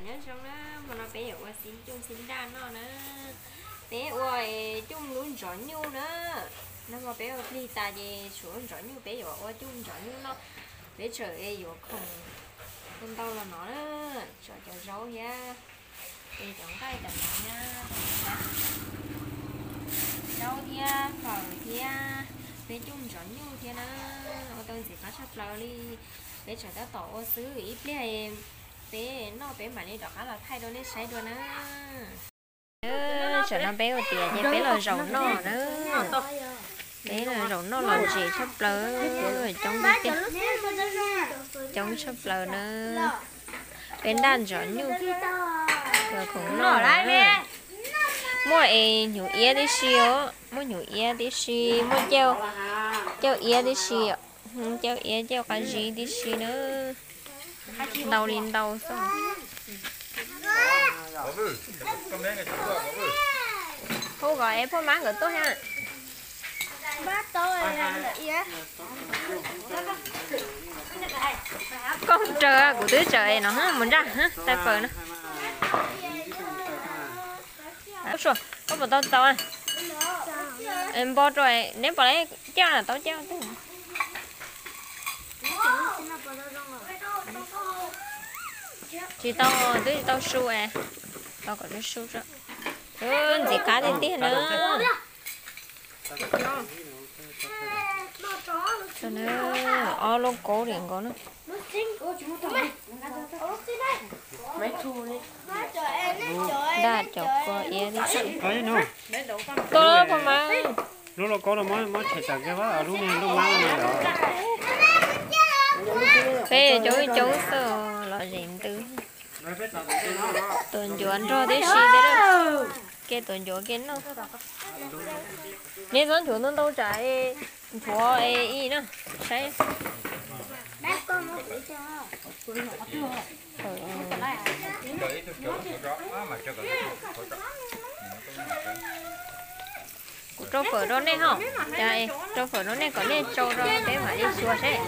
nhớ xong đó mà nó bé ở xin chung xin đan nó nữa bé ơi chung luôn rõ nhu nữa nó mà bé ở đi ta về xuống rõ nhu bé ở chung rõ nhu nó bé trời ấy vô không con tao là nó đó cho rau nha thì chẳng tay đập nha rau thia phở thia bé chung rõ nhu thia nó ở tôi chỉ có sắp lờ đi bé trời đã tổ xứ ít bé bé nó bé mà đi đó khá là thay đổi lấy sai đôi nữa trời nó bé ở tiệt chứ bé là rầu nó nữa bé là rầu nó là gì sắp lờ rồi trong bé kia trong sắp lờ nữa bên đàn gió nhu rồi cũng nó nữa mua nhủ ia đi xíu mua nhủ ia đi xí mua treo ia đi xí treo ia treo cái gì đi xí nữa đầu lên đầu xong cô gọi em phô má gọi tôi ha bác tôi là gì á con chờ của tứ trời nó ha muốn ra ha tay phở nữa rồi có một tao tao em bỏ rồi nếu bỏ lấy treo là tao treo chứ chị tao tứ tao su tao còn nó su rồi gì cá lên tí nữa cho nó luôn cố điện có nó đã chọc qua ia đi tôi không mà lúc nó có nó mới chạy chạy cái đó lúc này lúc mang này đó phê chú sao là diện từ tuần chuẩn rồi đấy xí đấy đó cái tuần chuẩn cái nó nên tuần chuẩn nó đâu chạy chúa ý nữa sai trâu phở đó này không? Dạ, trâu phở đó này có nên trâu đó để mà đi xua thế.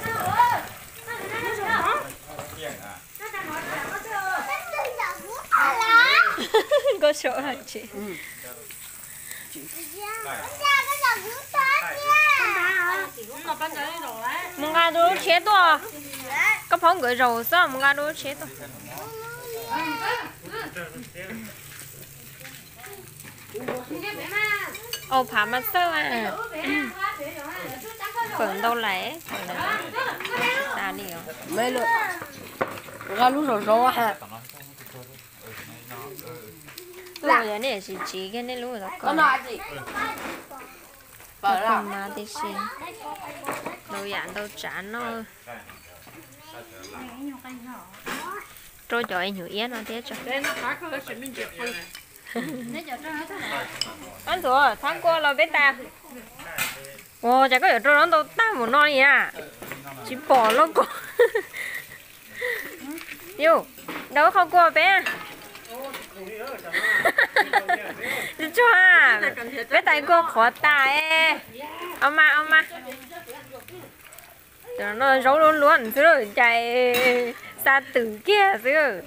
Có sợ hả chị? Mong gà đồ chế to. Có phong gửi rầu sao mong gà đồ chế to. Ồ phá mặt sơ à. Phở đâu lấy? Ta đi rồi. Mấy luôn. Gà lú rầu rầu hả? Rồi giờ này chỉ cái này luôn rồi. Con nói gì? Phở không mà thì xin. Đâu dặn đâu chán nó. Rồi cho anh hiểu ý nó thế cho. Anh thua tháng qua là biết ta. Ồ chả có ở trong đó đâu ta một non gì à. Chỉ bỏ nó có. Yêu đâu không qua bé. Cho à bé tay cô khó tài ông mà cho nó rấu luôn luôn rồi chạy xa từ kia xưa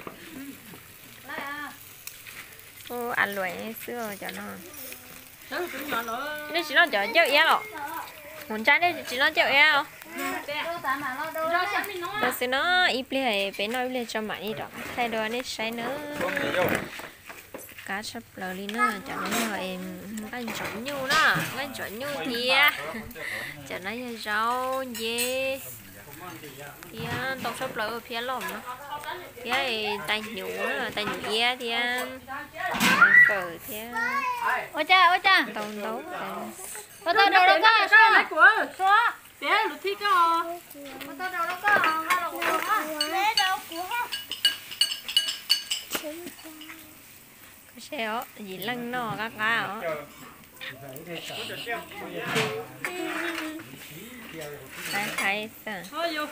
ăn lưỡi xưa cho nó nếu chỉ nó chở chéo é rồi muốn trái đấy chỉ nó chéo é không rồi xin nó ít lệ bé nói lệ cho mày đi đó thay đồ này sai nữa cá sắp lờ đi nữa cho nó rồi cái chọn nhu đó cái chọn nhu thì cho nó rau dê thì tao sắp lờ phía lỏng nó cái tay nhũ nữa tay nhũ dê thì phở thì ôi cha tao nấu tao đầu đó có số Bé lụt thi có. tao đầu đó có bé đâu của xe ó gì lăng nọ các cá ó thấy sao Thôi vô.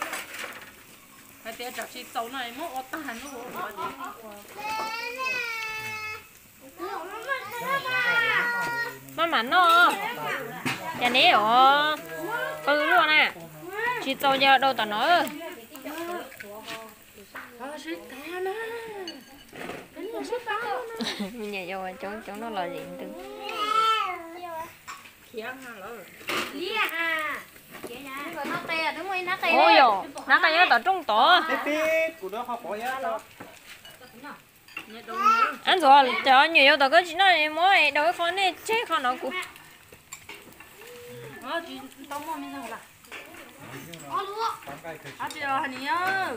Phải té chọc chị tàu này mất ở tàn nó hổ nó mặn nó nhà né ở ừ luôn à chị tàu giờ đâu tao nói mình nhảy vô chống nó là gì từ Khiang ha lỡ. nó tè đúng không? Nó tè. ôi dồi nó cái nhớ tao trung tổ Tít tít, của đó không có giá đâu. Nhớ đâu nhớ. anh rồi chờ nhiều tao có chỉ nói mỗi đâu có này chết con nó cũng Chị tao mua mình sao là. Ô lúa. Chị ơi, anh nhớ.